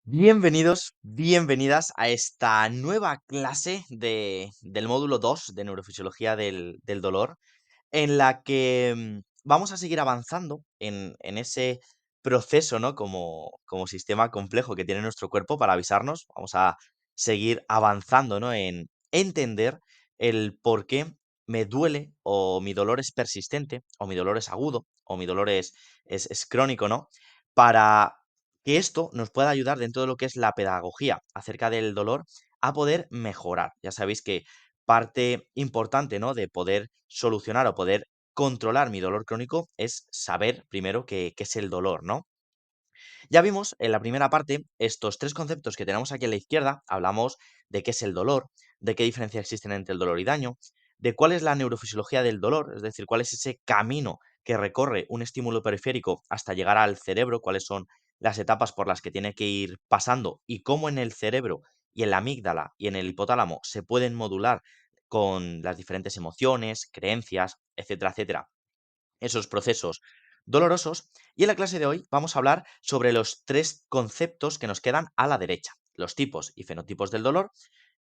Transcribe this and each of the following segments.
Bienvenidos, bienvenidas a esta nueva clase del módulo 2 de Neurofisiología del Dolor, en la que vamos a seguir avanzando en ese proceso, ¿no? Como sistema complejo que tiene nuestro cuerpo para avisarnos. Vamos a seguir avanzando, ¿no? En entender el por qué me duele, o mi dolor es persistente, o mi dolor es agudo, o mi dolor es crónico, ¿no? Para que esto nos pueda ayudar dentro de lo que es la pedagogía acerca del dolor a poder mejorar. Ya sabéis que parte importante, ¿no? De poder solucionar o poder controlar mi dolor crónico es saber primero qué es el dolor, ¿no? Ya vimos en la primera parte estos tres conceptos que tenemos aquí a la izquierda. Hablamos de qué es el dolor, de qué diferencia existen entre el dolor y daño, de cuál es la neurofisiología del dolor, es decir, cuál es ese camino que recorre un estímulo periférico hasta llegar al cerebro, cuáles son las etapas por las que tiene que ir pasando y cómo en el cerebro y en la amígdala y en el hipotálamo se pueden modular con las diferentes emociones, creencias, etcétera, etcétera, esos procesos dolorosos. Y en la clase de hoy vamos a hablar sobre los tres conceptos que nos quedan a la derecha: los tipos y fenotipos del dolor,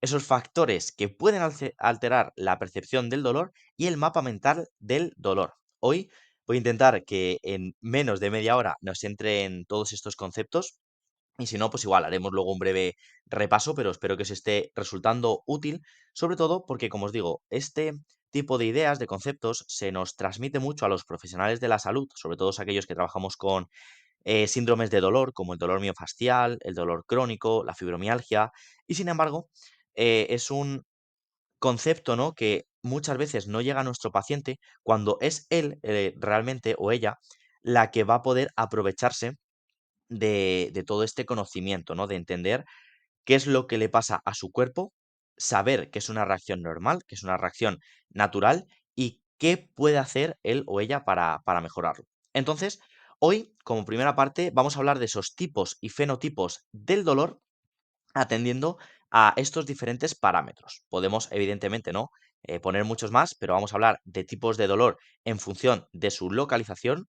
esos factores que pueden alterar la percepción del dolor y el mapa mental del dolor. Hoy voy a intentar que en menos de media hora nos entren todos estos conceptos, y si no, pues igual haremos luego un breve repaso, pero espero que os esté resultando útil, sobre todo porque, como os digo, este tipo de ideas, de conceptos, se nos transmite mucho a los profesionales de la salud, sobre todo aquellos que trabajamos con síndromes de dolor, como el dolor miofascial, el dolor crónico, la fibromialgia, y sin embargo, es un concepto, ¿no? Que muchas veces no llega a nuestro paciente cuando es él realmente o ella la que va a poder aprovecharse de todo este conocimiento, ¿no? De entender qué es lo que le pasa a su cuerpo, saber que es una reacción normal, que es una reacción natural y qué puede hacer él o ella para mejorarlo. Entonces, hoy, como primera parte, vamos a hablar de esos tipos y fenotipos del dolor atendiendo a estos diferentes parámetros. Podemos, evidentemente, ¿no? Poner muchos más, pero vamos a hablar de tipos de dolor en función de su localización,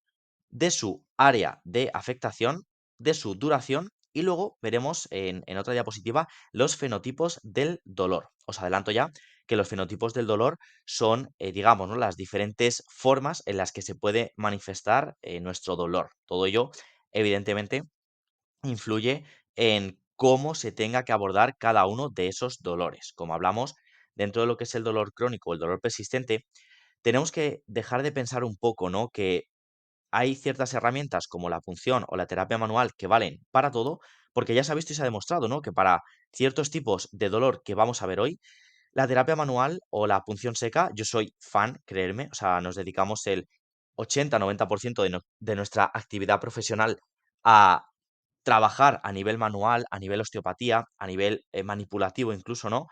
de su área de afectación, de su duración, y luego veremos en otra diapositiva los fenotipos del dolor. Os adelanto ya que los fenotipos del dolor son, digamos, ¿no? Las diferentes formas en las que se puede manifestar nuestro dolor. Todo ello, evidentemente, influye en cómo se tenga que abordar cada uno de esos dolores. Como hablamos, dentro de lo que es el dolor crónico o el dolor persistente, tenemos que dejar de pensar un poco, ¿no? Que hay ciertas herramientas como la punción o la terapia manual que valen para todo, porque ya se ha visto y se ha demostrado, ¿no? Que para ciertos tipos de dolor que vamos a ver hoy, la terapia manual o la punción seca, yo soy fan, creerme, o sea, nos dedicamos el 80-90% de nuestra actividad profesional a trabajar a nivel manual, a nivel osteopatía, a nivel manipulativo incluso, ¿no?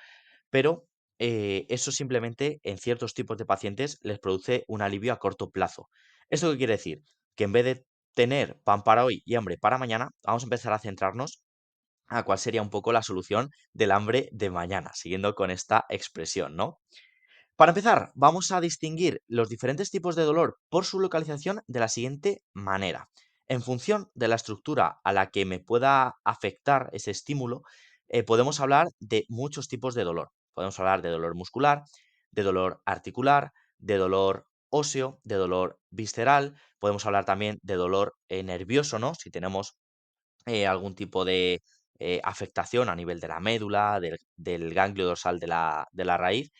Pero eso simplemente en ciertos tipos de pacientes les produce un alivio a corto plazo. ¿Esto qué quiere decir? Que en vez de tener pan para hoy y hambre para mañana, vamos a empezar a centrarnos a cuál sería un poco la solución del hambre de mañana, siguiendo con esta expresión, ¿no? Para empezar, vamos a distinguir los diferentes tipos de dolor por su localización de la siguiente manera. En función de la estructura a la que me pueda afectar ese estímulo, podemos hablar de muchos tipos de dolor. Podemos hablar de dolor muscular, de dolor articular, de dolor óseo, de dolor visceral. Podemos hablar también de dolor nervioso, ¿no? Si tenemos algún tipo de afectación a nivel de la médula, del ganglio dorsal de la raíz.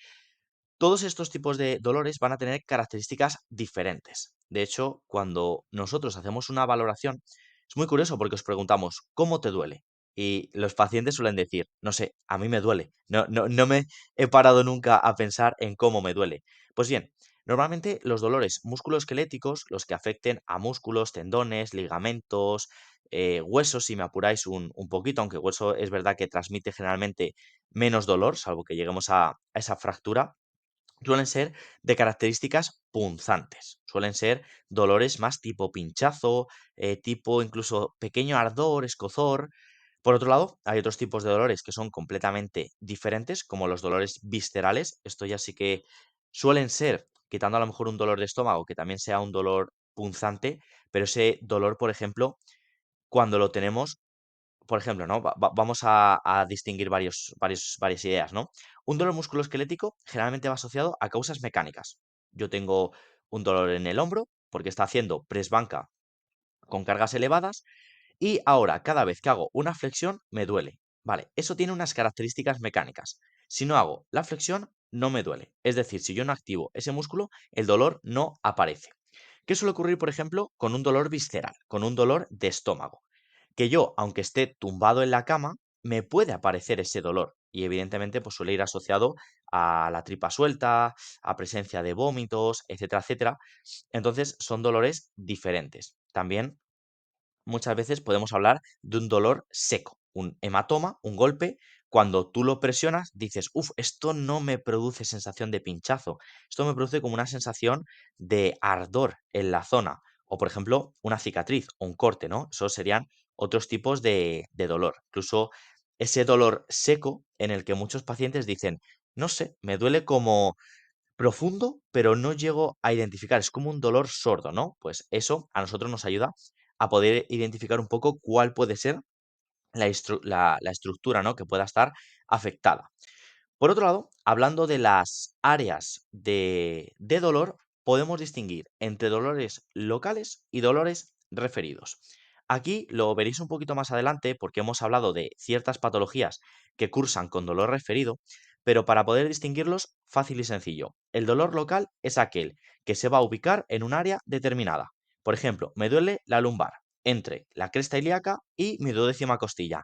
Todos estos tipos de dolores van a tener características diferentes. De hecho, cuando nosotros hacemos una valoración, es muy curioso porque os preguntamos: ¿cómo te duele? Y los pacientes suelen decir: no sé, a mí me duele. No me he parado nunca a pensar en cómo me duele. Pues bien, normalmente los dolores musculoesqueléticos, los que afecten a músculos, tendones, ligamentos, huesos, si me apuráis un poquito, aunque hueso es verdad que transmite generalmente menos dolor, salvo que lleguemos a esa fractura, suelen ser de características punzantes, suelen ser dolores más tipo pinchazo, tipo incluso pequeño ardor, escozor. Por otro lado, hay otros tipos de dolores que son completamente diferentes, como los dolores viscerales. Esto ya sí que suelen ser, quitando a lo mejor un dolor de estómago, que también sea un dolor punzante, pero ese dolor, por ejemplo, cuando lo tenemos por ejemplo, ¿no? Vamos a distinguir varias ideas, ¿no? Un dolor musculoesquelético generalmente va asociado a causas mecánicas. Yo tengo un dolor en el hombro porque está haciendo press banca con cargas elevadas y ahora cada vez que hago una flexión me duele. Vale, eso tiene unas características mecánicas. Si no hago la flexión, no me duele. Es decir, si yo no activo ese músculo, el dolor no aparece. ¿Qué suele ocurrir, por ejemplo, con un dolor visceral, con un dolor de estómago? Que yo, aunque esté tumbado en la cama, me puede aparecer ese dolor y evidentemente pues suele ir asociado a la tripa suelta, a presencia de vómitos, etcétera, etcétera. Entonces son dolores diferentes. También muchas veces podemos hablar de un dolor seco, un hematoma, un golpe. Cuando tú lo presionas, dices, uff, esto no me produce sensación de pinchazo, esto me produce como una sensación de ardor en la zona. O, por ejemplo, una cicatriz o un corte, ¿no? Esos serían otros tipos de dolor. Incluso ese dolor seco en el que muchos pacientes dicen, no sé, me duele como profundo, pero no llego a identificar, es como un dolor sordo, ¿no? Pues eso a nosotros nos ayuda a poder identificar un poco cuál puede ser la estructura, ¿no? Que pueda estar afectada. Por otro lado, hablando de las áreas de dolor, podemos distinguir entre dolores locales y dolores referidos. Aquí lo veréis un poquito más adelante porque hemos hablado de ciertas patologías que cursan con dolor referido, pero para poder distinguirlos, fácil y sencillo. El dolor local es aquel que se va a ubicar en un área determinada. Por ejemplo, me duele la lumbar entre la cresta ilíaca y mi duodécima costilla.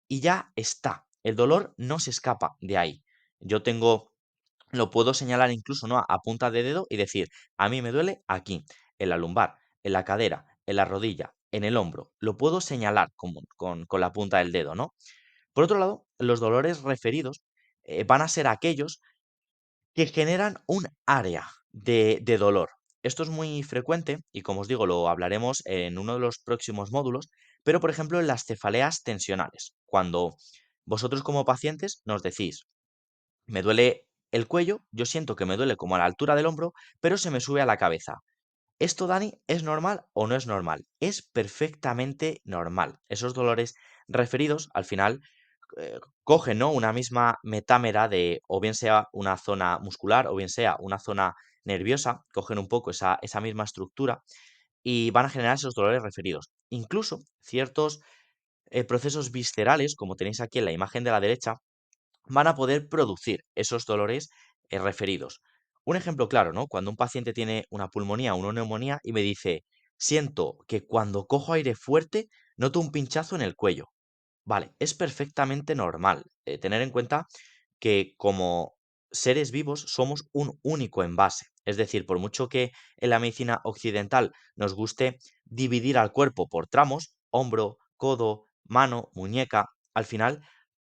Y ya está. El dolor no se escapa de ahí. Yo tengo lo puedo señalar incluso, ¿no? A punta de dedo y decir: "A mí me duele aquí, en la lumbar, en la cadera, en la rodilla, en el hombro". Lo puedo señalar con la punta del dedo, ¿no? Por otro lado, los dolores referidos, van a ser aquellos que generan un área de dolor. Esto es muy frecuente y, como os digo, lo hablaremos en uno de los próximos módulos, pero, por ejemplo, en las cefaleas tensionales, cuando vosotros como pacientes nos decís: me duele el cuello, yo siento que me duele como a la altura del hombro, pero se me sube a la cabeza. ¿Esto, Dani, es normal o no es normal? Es perfectamente normal. Esos dolores referidos, al final, cogen, ¿no? Una misma metámera de, o bien sea una zona muscular, o bien sea una zona nerviosa, cogen un poco esa misma estructura y van a generar esos dolores referidos. Incluso ciertos procesos viscerales, como tenéis aquí en la imagen de la derecha, van a poder producir esos dolores referidos. Un ejemplo claro, ¿no? Cuando un paciente tiene una pulmonía o una neumonía y me dice, siento que cuando cojo aire fuerte noto un pinchazo en el cuello. Vale, es perfectamente normal tener en cuenta que como seres vivos somos un único envase. Es decir, por mucho que en la medicina occidental nos guste dividir al cuerpo por tramos, hombro, codo, mano, muñeca, al final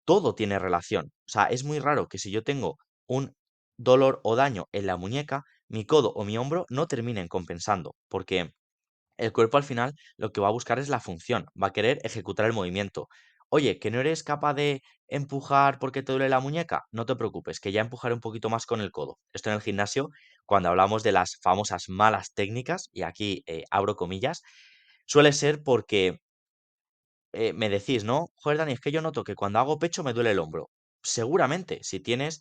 todo tiene relación. O sea, es muy raro que si yo tengo un dolor o daño en la muñeca, mi codo o mi hombro no terminen compensando, porque el cuerpo al final lo que va a buscar es la función, va a querer ejecutar el movimiento. Oye, que no eres capaz de empujar porque te duele la muñeca, no te preocupes, que ya empujaré un poquito más con el codo. Esto en el gimnasio, cuando hablamos de las famosas malas técnicas, y aquí abro comillas, suele ser porque me decís, ¿no? Joder, Dani, es que yo noto que cuando hago pecho me duele el hombro. Seguramente, si tienes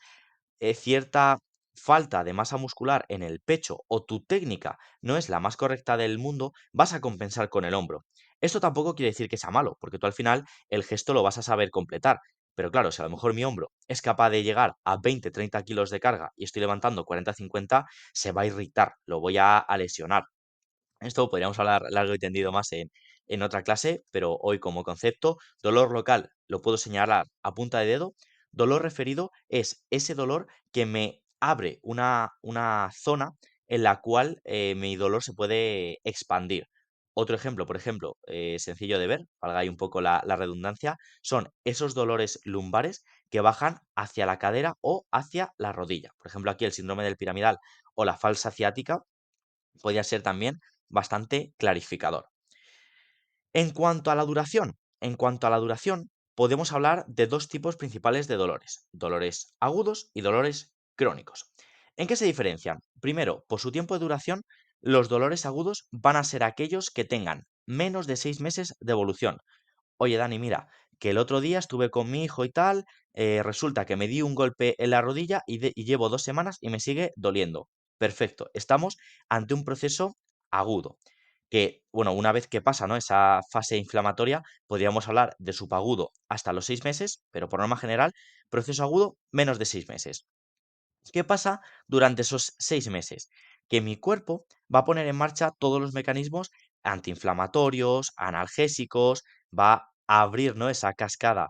cierta falta de masa muscular en el pecho o tu técnica no es la más correcta del mundo, vas a compensar con el hombro. Esto tampoco quiere decir que sea malo, porque tú al final el gesto lo vas a saber completar. Pero claro, si a lo mejor mi hombro es capaz de llegar a 20-30 kilos de carga y estoy levantando 40-50, se va a irritar, lo voy a lesionar. Esto podríamos hablar largo y tendido más en otra clase, pero hoy como concepto, dolor local lo puedo señalar a punta de dedo. Dolor referido es ese dolor que me abre una zona en la cual mi dolor se puede expandir. Otro ejemplo, por ejemplo, sencillo de ver, valga ahí un poco la redundancia, son esos dolores lumbares que bajan hacia la cadera o hacia la rodilla. Por ejemplo, aquí el síndrome del piramidal o la falsa ciática podría ser también bastante clarificador. En cuanto a la duración, podemos hablar de dos tipos principales de dolores agudos y dolores crónicos. ¿En qué se diferencian? Primero, por su tiempo de duración, los dolores agudos van a ser aquellos que tengan menos de 6 meses de evolución. Oye, Dani, mira, que el otro día estuve con mi hijo y tal, resulta que me di un golpe en la rodilla y llevo 2 semanas y me sigue doliendo. Perfecto, estamos ante un proceso agudo, que, bueno, una vez que pasa, ¿no?, esa fase inflamatoria, podríamos hablar de subagudo hasta los 6 meses, pero por norma general, proceso agudo menos de 6 meses. ¿Qué pasa durante esos 6 meses? Que mi cuerpo va a poner en marcha todos los mecanismos antiinflamatorios, analgésicos, va a abrir, ¿no?, esa cascada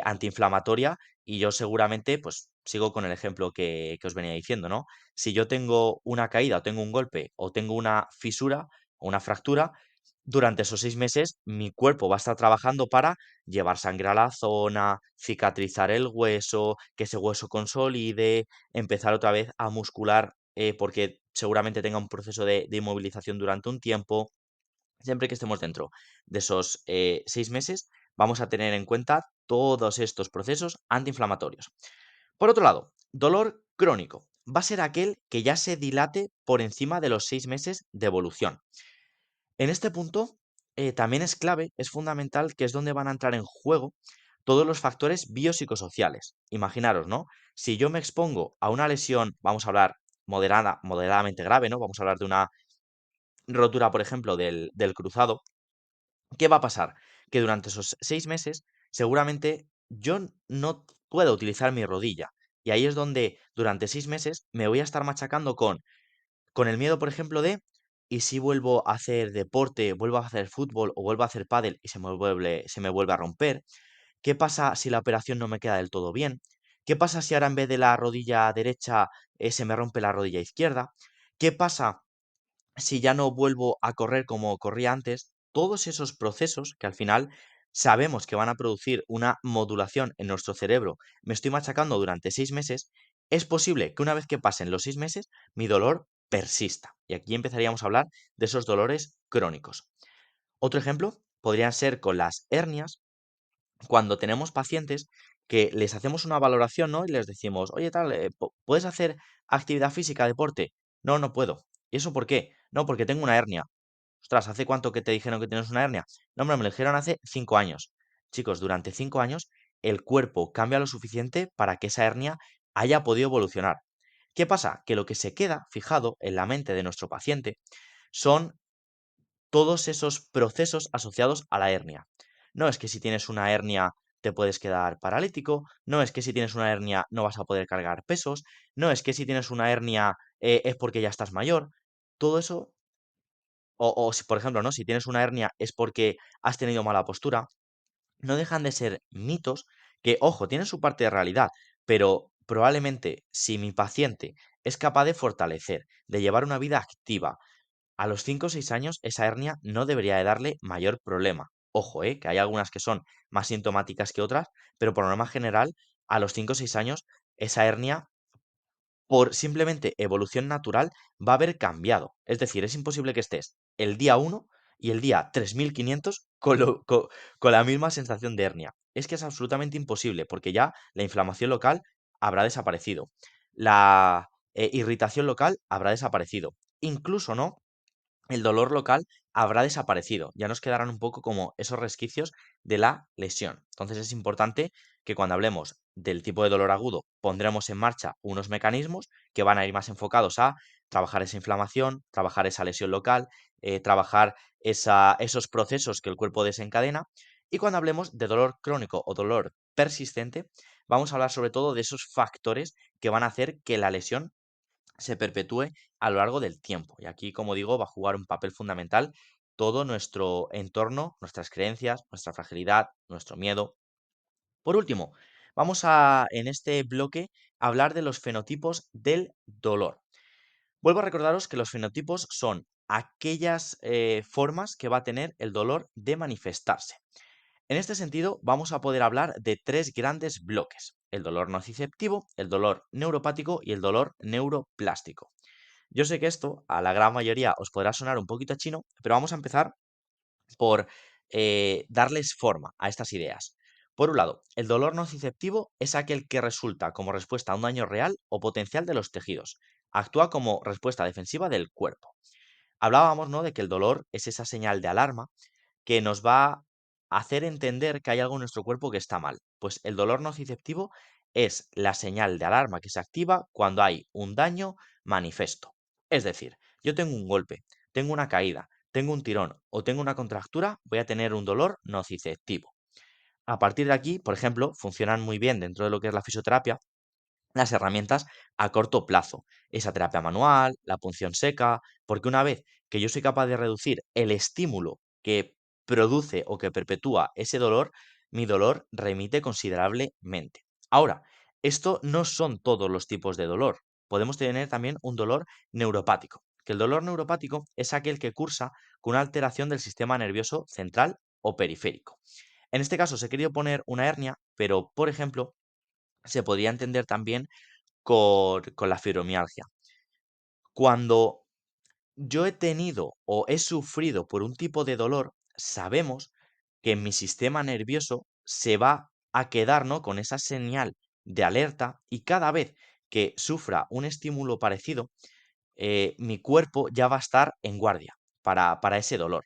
antiinflamatoria y yo seguramente, pues sigo con el ejemplo que os venía diciendo, ¿no? Si yo tengo una caída o tengo un golpe o tengo una fisura o una fractura, durante esos 6 meses mi cuerpo va a estar trabajando para llevar sangre a la zona, cicatrizar el hueso, que ese hueso consolide, empezar otra vez a muscular, porque seguramente tenga un proceso de inmovilización durante un tiempo. Siempre que estemos dentro de esos 6 meses, vamos a tener en cuenta todos estos procesos antiinflamatorios. Por otro lado, dolor crónico va a ser aquel que ya se dilate por encima de los 6 meses de evolución. En este punto, también es clave, es fundamental, que es donde van a entrar en juego todos los factores biopsicosociales. Imaginaros, ¿no? Si yo me expongo a una lesión, vamos a hablar moderadamente grave, ¿no? Vamos a hablar de una rotura, por ejemplo, del cruzado. ¿Qué va a pasar? Que durante esos 6 meses, seguramente no pueda utilizar mi rodilla. Y ahí es donde durante 6 meses me voy a estar machacando con el miedo, por ejemplo, de, ¿y si vuelvo a hacer deporte, vuelvo a hacer fútbol o vuelvo a hacer pádel y se me vuelve a romper? ¿Qué pasa si la operación no me queda del todo bien? ¿Qué pasa si ahora en vez de la rodilla derecha, se me rompe la rodilla izquierda? ¿Qué pasa si ya no vuelvo a correr como corría antes? Todos esos procesos que al final sabemos que van a producir una modulación en nuestro cerebro, me estoy machacando durante 6 meses, es posible que una vez que pasen los 6 meses, mi dolor persista. Y aquí empezaríamos a hablar de esos dolores crónicos. Otro ejemplo podrían ser con las hernias, cuando tenemos pacientes que les hacemos una valoración, ¿no? Y les decimos, oye, tal, ¿puedes hacer actividad física, deporte? No, no puedo. ¿Y eso por qué? No, porque tengo una hernia. Ostras, ¿hace cuánto que te dijeron que tienes una hernia? No, hombre, me lo dijeron hace 5 años. Chicos, durante 5 años el cuerpo cambia lo suficiente para que esa hernia haya podido evolucionar. ¿Qué pasa? Que lo que se queda fijado en la mente de nuestro paciente son todos esos procesos asociados a la hernia. No es que si tienes una hernia te puedes quedar paralítico, no es que si tienes una hernia no vas a poder cargar pesos, no es que si tienes una hernia es porque ya estás mayor. Todo eso, o si, por ejemplo, ¿no?, si tienes una hernia es porque has tenido mala postura, no dejan de ser mitos que, ojo, tienen su parte de realidad, pero probablemente si mi paciente es capaz de fortalecer, de llevar una vida activa, a los 5 o 6 años esa hernia no debería de darle mayor problema. Ojo, que hay algunas que son más sintomáticas que otras, pero por norma general, a los 5 o 6 años esa hernia, por simplemente evolución natural, va a haber cambiado. Es decir, es imposible que estés el día 1 y el día 3500 con la misma sensación de hernia. Es que es absolutamente imposible, porque ya la inflamación local habrá desaparecido. La irritación local habrá desaparecido. Incluso, ¿no?, el dolor local habrá desaparecido. Ya nos quedarán un poco como esos resquicios de la lesión. Entonces es importante que cuando hablemos del tipo de dolor agudo, pondremos en marcha unos mecanismos que van a ir más enfocados a trabajar esa inflamación, trabajar esa lesión local, trabajar esos procesos que el cuerpo desencadena. Y cuando hablemos de dolor crónico o dolor persistente, vamos a hablar sobre todo de esos factores que van a hacer que la lesión se perpetúe a lo largo del tiempo. Y aquí, como digo, va a jugar un papel fundamental todo nuestro entorno, nuestras creencias, nuestra fragilidad, nuestro miedo. Por último, vamos a, en este bloque, hablar de los fenotipos del dolor. Vuelvo a recordaros que los fenotipos son aquellas formas que va a tener el dolor de manifestarse. En este sentido, vamos a poder hablar de tres grandes bloques: el dolor nociceptivo, el dolor neuropático y el dolor neuroplástico. Yo sé que esto a la gran mayoría os podrá sonar un poquito a chino, pero vamos a empezar por darles forma a estas ideas. Por un lado, el dolor nociceptivo es aquel que resulta como respuesta a un daño real o potencial de los tejidos. Actúa como respuesta defensiva del cuerpo. Hablábamos, ¿no?, de que el dolor es esa señal de alarma que nos va hacer entender que hay algo en nuestro cuerpo que está mal. Pues el dolor nociceptivo es la señal de alarma que se activa cuando hay un daño manifiesto. Es decir, yo tengo un golpe, tengo una caída, tengo un tirón o tengo una contractura, voy a tener un dolor nociceptivo. A partir de aquí, por ejemplo, funcionan muy bien dentro de lo que es la fisioterapia las herramientas a corto plazo. Esa terapia manual, la punción seca, porque una vez que yo soy capaz de reducir el estímulo que produce o que perpetúa ese dolor, mi dolor remite considerablemente. Ahora, esto no son todos los tipos de dolor. Podemos tener también un dolor neuropático, que el dolor neuropático es aquel que cursa con una alteración del sistema nervioso central o periférico. En este caso, se he querido poner una hernia, pero, por ejemplo, se podría entender también con la fibromialgia. Cuando yo he tenido o he sufrido por un tipo de dolor, sabemos que mi sistema nervioso se va a quedar, ¿no?, con esa señal de alerta y cada vez que sufra un estímulo parecido, mi cuerpo ya va a estar en guardia para ese dolor.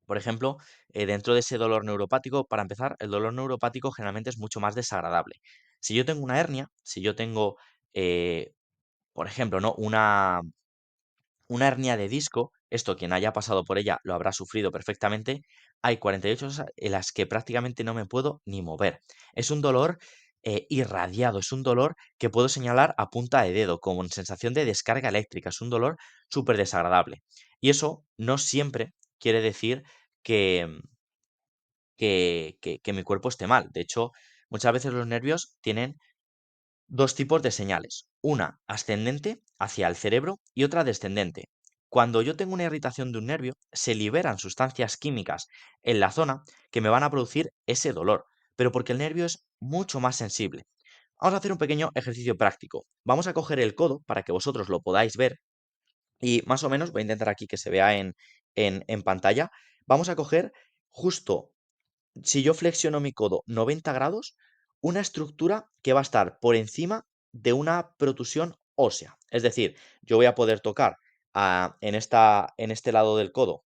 Por ejemplo, dentro de ese dolor neuropático, para empezar, el dolor neuropático generalmente es mucho más desagradable. Si yo tengo una hernia, si yo tengo, eh, por ejemplo, ¿no? Una hernia de disco, esto quien haya pasado por ella lo habrá sufrido perfectamente, hay 48 horas en las que prácticamente no me puedo ni mover. Es un dolor irradiado, es un dolor que puedo señalar a punta de dedo, con sensación de descarga eléctrica, es un dolor súper desagradable. Y eso no siempre quiere decir que, que mi cuerpo esté mal. De hecho, muchas veces los nervios tienen dos tipos de señales, una ascendente hacia el cerebro y otra descendente. Cuando yo tengo una irritación de un nervio, se liberan sustancias químicas en la zona que me van a producir ese dolor, pero porque el nervio es mucho más sensible. Vamos a hacer un pequeño ejercicio práctico. Vamos a coger el codo para que vosotros lo podáis ver y más o menos, voy a intentar aquí que se vea en pantalla, vamos a coger justo si yo flexiono mi codo 90 grados, una estructura que va a estar por encima de una protusión ósea. Es decir, yo voy a poder tocar en este lado del codo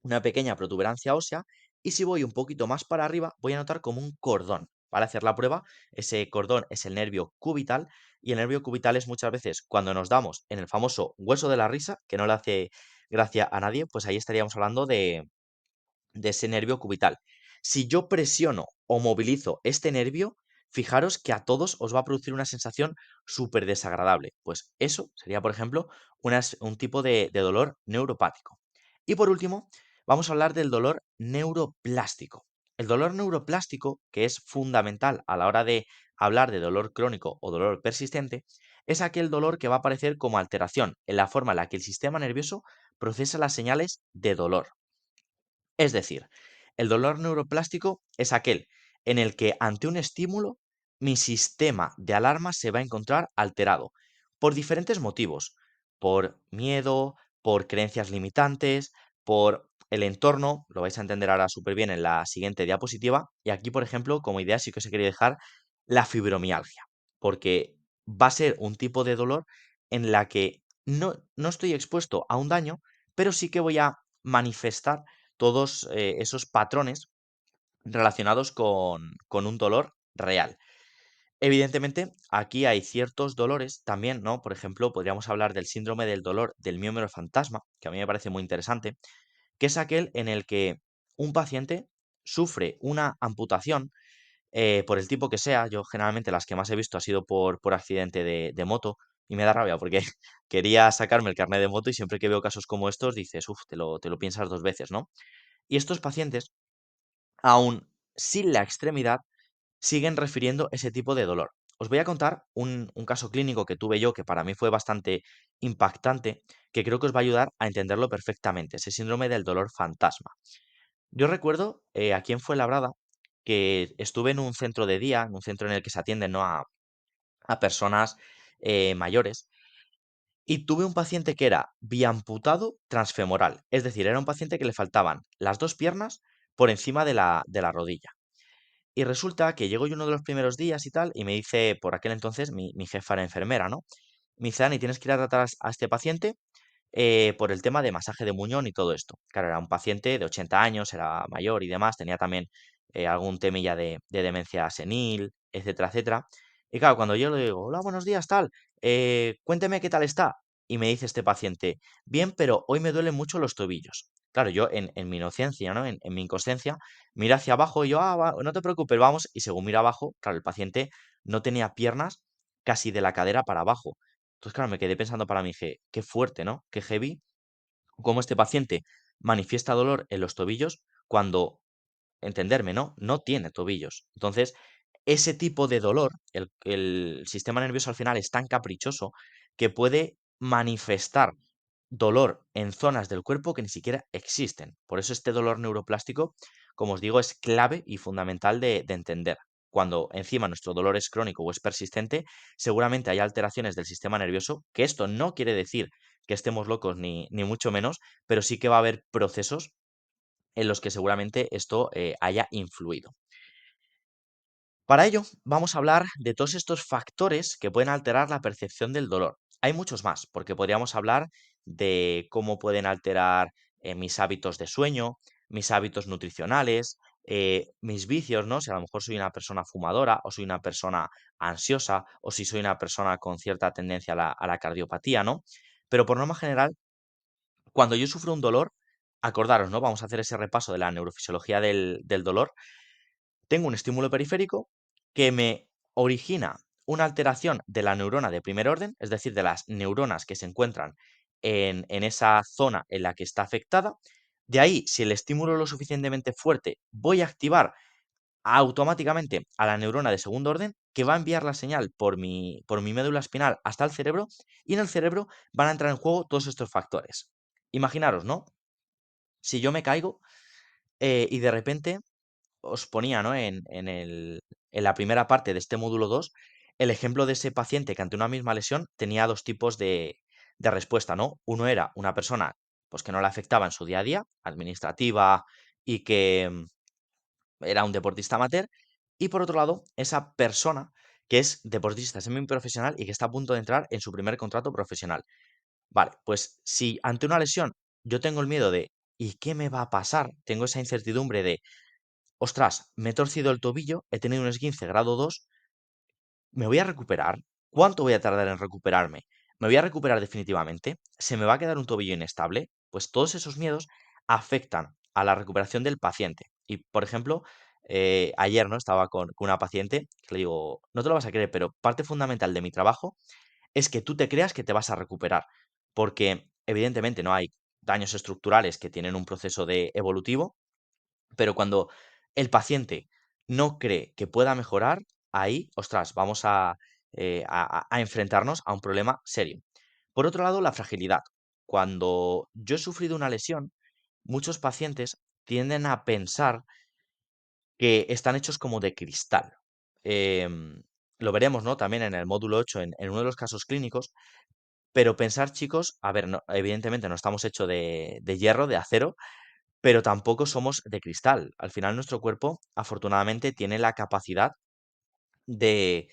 una pequeña protuberancia ósea y si voy un poquito más para arriba voy a notar como un cordón. Para hacer la prueba, ese cordón es el nervio cubital y el nervio cubital es muchas veces cuando nos damos en el famoso hueso de la risa, que no le hace gracia a nadie, pues ahí estaríamos hablando de ese nervio cubital. Si yo presiono o movilizo este nervio, fijaros que a todos os va a producir una sensación súper desagradable. Pues eso sería, por ejemplo, un tipo de dolor neuropático. Y por último, vamos a hablar del dolor neuroplástico. El dolor neuroplástico, que es fundamental a la hora de hablar de dolor crónico o dolor persistente, es aquel dolor que va a aparecer como alteración en la forma en la que el sistema nervioso procesa las señales de dolor. Es decir, el dolor neuroplástico es aquel en el que ante un estímulo mi sistema de alarma se va a encontrar alterado por diferentes motivos, por miedo, por creencias limitantes, por el entorno, lo vais a entender ahora súper bien en la siguiente diapositiva, y aquí, por ejemplo, como idea sí que os he querido dejar la fibromialgia, porque va a ser un tipo de dolor en la que no estoy expuesto a un daño, pero sí que voy a manifestar todos esos patrones relacionados con un dolor real. Evidentemente, aquí hay ciertos dolores también, ¿no? Por ejemplo, podríamos hablar del síndrome del dolor del miembro fantasma, que a mí me parece muy interesante, que es aquel en el que un paciente sufre una amputación por el tipo que sea. Yo generalmente las que más he visto ha sido por accidente de moto y me da rabia porque quería sacarme el carnet de moto y siempre que veo casos como estos dices, uff, te lo piensas dos veces, ¿no? Y estos pacientes, aún sin la extremidad, siguen refiriendo ese tipo de dolor. Os voy a contar un caso clínico que tuve yo que para mí fue bastante impactante, que creo que os va a ayudar a entenderlo perfectamente, ese síndrome del dolor fantasma. Yo recuerdo aquí en Fuenlabrada que estuve en un centro de día, en un centro en el que se atienden, ¿no?, a personas mayores, y tuve un paciente que era biamputado transfemoral, es decir, era un paciente que le faltaban las dos piernas por encima de la rodilla. Y resulta que llego yo uno de los primeros días y tal, y me dice, por aquel entonces, mi jefa era enfermera, ¿no? Me dice, Dani, tienes que ir a tratar a este paciente, por el tema de masaje de muñón y todo esto. Claro, era un paciente de 80 años, era mayor y demás, tenía también algún temilla de demencia senil, etcétera, etcétera. Y claro, cuando yo le digo, hola, buenos días, tal, cuénteme qué tal está. Y me dice este paciente, bien, pero hoy me duelen mucho los tobillos. Claro, yo en mi inocencia, ¿no? En mi inconsciencia, miro hacia abajo y yo, no te preocupes, vamos. Y según miro abajo, claro, el paciente no tenía piernas casi de la cadera para abajo. Entonces, claro, me quedé pensando para mí, dije, qué fuerte, ¿no? Qué heavy, cómo este paciente manifiesta dolor en los tobillos cuando, entenderme, ¿no? No tiene tobillos. Entonces, ese tipo de dolor, el sistema nervioso al final es tan caprichoso que puede manifestar dolor en zonas del cuerpo que ni siquiera existen. Por eso este dolor neuroplástico, como os digo, es clave y fundamental de entender. Cuando encima nuestro dolor es crónico o es persistente, seguramente hay alteraciones del sistema nervioso, que esto no quiere decir que estemos locos ni mucho menos, pero sí que va a haber procesos en los que seguramente esto haya influido. Para ello, vamos a hablar de todos estos factores que pueden alterar la percepción del dolor. Hay muchos más, porque podríamos hablar de cómo pueden alterar mis hábitos de sueño, mis hábitos nutricionales, mis vicios, ¿no? Si a lo mejor soy una persona fumadora, o soy una persona ansiosa, o si soy una persona con cierta tendencia a la cardiopatía, ¿no? Pero por norma general, cuando yo sufro un dolor, acordaros, ¿no? Vamos a hacer ese repaso de la neurofisiología del dolor. Tengo un estímulo periférico que me origina una alteración de la neurona de primer orden, es decir, de las neuronas que se encuentran en esa zona en la que está afectada. De ahí, si el estímulo es lo suficientemente fuerte, voy a activar automáticamente a la neurona de segundo orden que va a enviar la señal por mi médula espinal hasta el cerebro, y en el cerebro van a entrar en juego todos estos factores. Imaginaros, ¿no? Si yo me caigo y de repente os ponía, ¿no? En la primera parte de este módulo 2 el ejemplo de ese paciente que ante una misma lesión tenía 2 tipos de respuesta, ¿no? Uno era una persona, pues, que no le afectaba en su día a día, administrativa, y que era un deportista amateur, y por otro lado, esa persona que es deportista semiprofesional y que está a punto de entrar en su primer contrato profesional. Vale, pues si ante una lesión yo tengo el miedo de ¿y qué me va a pasar? Tengo esa incertidumbre de ostras, me he torcido el tobillo, he tenido un esguince grado 2. ¿Me voy a recuperar? ¿Cuánto voy a tardar en recuperarme? ¿Me voy a recuperar definitivamente? ¿Se me va a quedar un tobillo inestable? Pues todos esos miedos afectan a la recuperación del paciente. Y, por ejemplo, ayer, ¿no? Estaba con una paciente que le digo, no te lo vas a creer, pero parte fundamental de mi trabajo es que tú te creas que te vas a recuperar, porque evidentemente no hay daños estructurales que tienen un proceso de evolutivo, pero cuando el paciente no cree que pueda mejorar, ahí, ostras, vamos a enfrentarnos a un problema serio. Por otro lado, la fragilidad. Cuando yo he sufrido una lesión, muchos pacientes tienden a pensar que están hechos como de cristal. Em, lo veremos, ¿no? También en el módulo 8, en uno de los casos clínicos, pero pensar, chicos, a ver, evidentemente no estamos hechos de hierro, de acero, pero tampoco somos de cristal. Al final, nuestro cuerpo, afortunadamente, tiene la capacidad de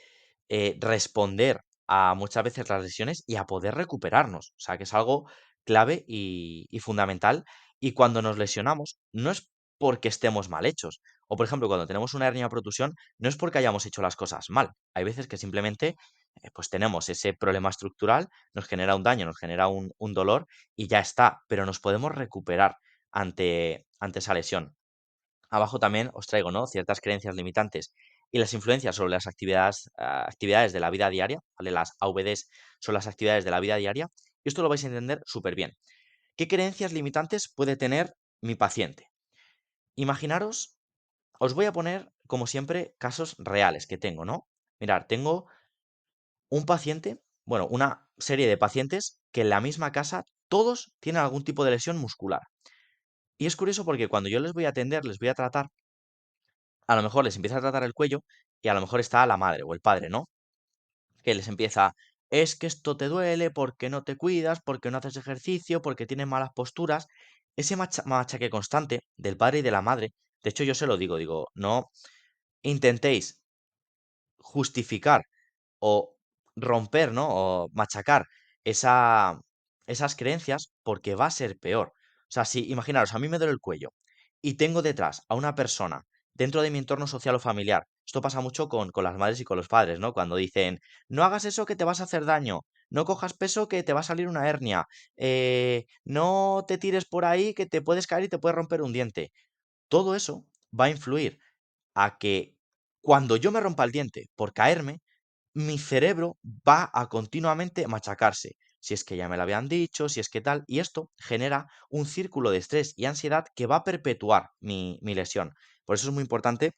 responder a muchas veces las lesiones y a poder recuperarnos. O sea, que es algo clave y fundamental. Y cuando nos lesionamos, no es porque estemos mal hechos. O, por ejemplo, cuando tenemos una hernia de protusión, no es porque hayamos hecho las cosas mal. Hay veces que simplemente pues tenemos ese problema estructural, nos genera un daño, nos genera un dolor y ya está. Pero nos podemos recuperar ante esa lesión. Abajo también os traigo, ¿no? Ciertas creencias limitantes y las influencias sobre las actividades de la vida diaria, ¿vale? Las AVDs son las actividades de la vida diaria, y esto lo vais a entender súper bien. ¿Qué creencias limitantes puede tener mi paciente? Imaginaros, os voy a poner, como siempre, casos reales que tengo, ¿no? Mirar, tengo un paciente, bueno, una serie de pacientes que en la misma casa todos tienen algún tipo de lesión muscular. Y es curioso porque cuando yo les voy a atender, les voy a tratar, a lo mejor les empieza a tratar el cuello y a lo mejor está la madre o el padre, ¿no? Que les empieza, es que esto te duele porque no te cuidas, porque no haces ejercicio, porque tienes malas posturas. Ese machaque constante del padre y de la madre, de hecho yo se lo digo, no intentéis justificar o romper, ¿no? O machacar esa, esas creencias porque va a ser peor. O sea, si imaginaros, a mí me duele el cuello y tengo detrás a una persona dentro de mi entorno social o familiar. Esto pasa mucho con las madres y con los padres, ¿no? Cuando dicen, no hagas eso que te vas a hacer daño, no cojas peso que te va a salir una hernia, no te tires por ahí que te puedes caer y te puedes romper un diente. Todo eso va a influir a que cuando yo me rompa el diente por caerme, mi cerebro va a continuamente machacarse. Si es que ya me lo habían dicho, si es que tal, y esto genera un círculo de estrés y ansiedad que va a perpetuar mi lesión. Por eso es muy importante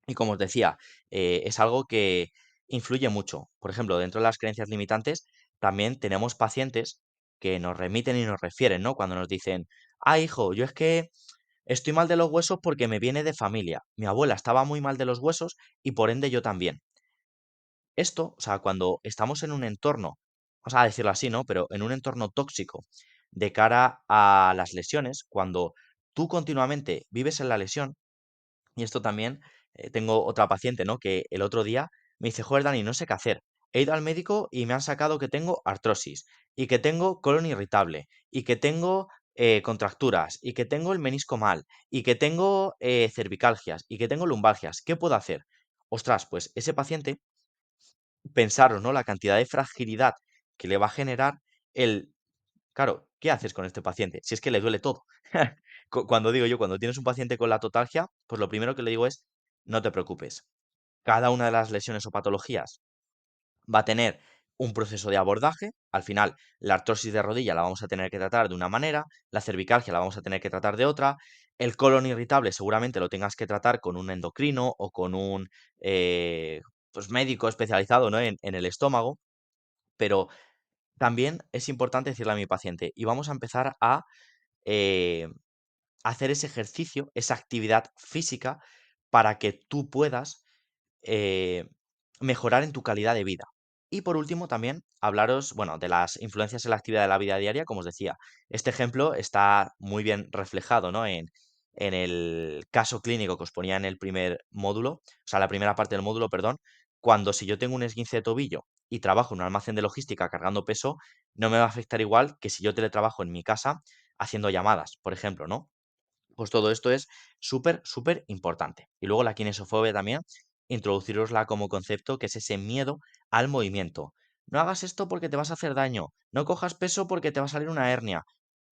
y como os decía, es algo que influye mucho. Por ejemplo, dentro de las creencias limitantes, también tenemos pacientes que nos remiten y nos refieren, ¿no? Cuando nos dicen, ah, hijo, yo es que estoy mal de los huesos porque me viene de familia. Mi abuela estaba muy mal de los huesos y por ende yo también. Esto, o sea, cuando estamos en un entorno, vamos a decirlo así, ¿no? Pero en un entorno tóxico de cara a las lesiones, cuando tú continuamente vives en la lesión, y esto también, tengo otra paciente, ¿no? Que el otro día me dice, joder, Dani, no sé qué hacer. He ido al médico y me han sacado que tengo artrosis, y que tengo colon irritable, y que tengo contracturas, y que tengo el menisco mal, y que tengo cervicalgias, y que tengo lumbalgias. ¿Qué puedo hacer? Ostras, pues ese paciente pensaros, ¿no? La cantidad de fragilidad que le va a generar el, claro, ¿qué haces con este paciente? Si es que le duele todo. Cuando digo yo, cuando tienes un paciente con la totalgia, pues lo primero que le digo es, no te preocupes. Cada una de las lesiones o patologías va a tener un proceso de abordaje. Al final, la artrosis de rodilla la vamos a tener que tratar de una manera, la cervicalgia la vamos a tener que tratar de otra, el colon irritable seguramente lo tengas que tratar con un endocrino o con un pues médico especializado, ¿no? en el estómago, pero también es importante decirle a mi paciente, y vamos a empezar a eh, hacer ese ejercicio, esa actividad física, para que tú puedas eh, mejorar en tu calidad de vida. Y por último, también hablaros, bueno, de las influencias en la actividad de la vida diaria, como os decía. Este ejemplo está muy bien reflejado, ¿no? En el caso clínico que os ponía en el primer módulo, o sea, la primera parte del módulo, perdón, cuando si yo tengo un esguince de tobillo y trabajo en un almacén de logística cargando peso, no me va a afectar igual que si yo teletrabajo en mi casa haciendo llamadas, por ejemplo, ¿no? Pues todo esto es súper, súper importante. Y luego la kinesofobia también, introducirosla como concepto, que es ese miedo al movimiento. No hagas esto porque te vas a hacer daño. No cojas peso porque te va a salir una hernia.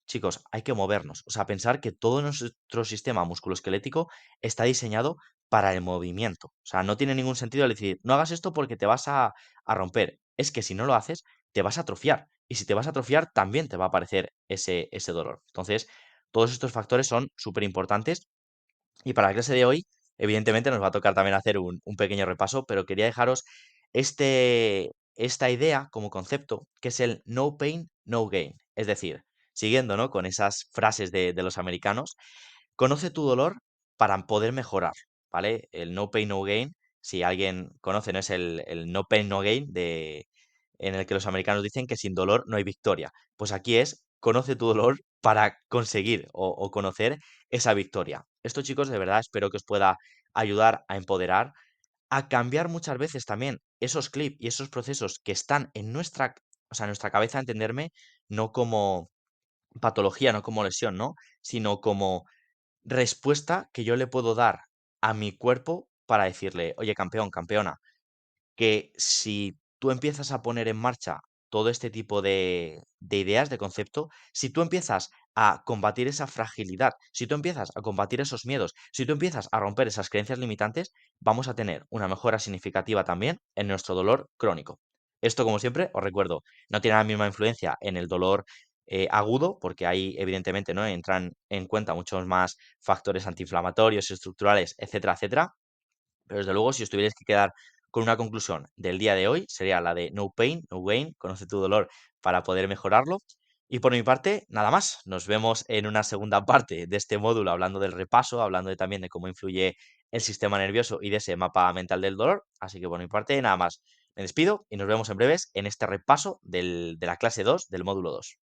Chicos, hay que movernos. O sea, pensar que todo nuestro sistema musculoesquelético está diseñado para el movimiento. O sea, no tiene ningún sentido el decir, no hagas esto porque te vas a romper. Es que si no lo haces, te vas a atrofiar. Y si te vas a atrofiar, también te va a aparecer ese dolor. Entonces, todos estos factores son súper importantes y para la clase de hoy, evidentemente, nos va a tocar también hacer un pequeño repaso, pero quería dejaros esta idea como concepto, que es el no pain, no gain. Es decir, siguiendo, ¿no? con esas frases de los americanos, conoce tu dolor para poder mejorar, ¿vale? El no pain, no gain, si alguien conoce, ¿no? Es el no pain, no gain en el que los americanos dicen que sin dolor no hay victoria. Pues aquí es, conoce tu dolor para conseguir o conocer esa victoria. Esto, chicos, de verdad espero que os pueda ayudar a empoderar, a cambiar muchas veces también esos clips y esos procesos que están en nuestra, o sea, en nuestra cabeza, entenderme, no como patología, no como lesión, ¿no? Sino como respuesta que yo le puedo dar a mi cuerpo para decirle, oye, campeón, campeona, que si tú empiezas a poner en marcha todo este tipo de ideas, de concepto, si tú empiezas a combatir esa fragilidad, si tú empiezas a combatir esos miedos, si tú empiezas a romper esas creencias limitantes, vamos a tener una mejora significativa también en nuestro dolor crónico. Esto, como siempre, os recuerdo, no tiene la misma influencia en el dolor agudo, porque ahí evidentemente no entran en cuenta muchos más factores antiinflamatorios, estructurales, etcétera, etcétera, pero desde luego, si os tuvierais que quedar con una conclusión del día de hoy, sería la de no pain, no gain, conoce tu dolor para poder mejorarlo. Y por mi parte, nada más. Nos vemos en una segunda parte de este módulo hablando del repaso, hablando también de cómo influye el sistema nervioso y de ese mapa mental del dolor. Así que por mi parte, nada más. Me despido y nos vemos en breves en este repaso de la clase 2 del módulo 2.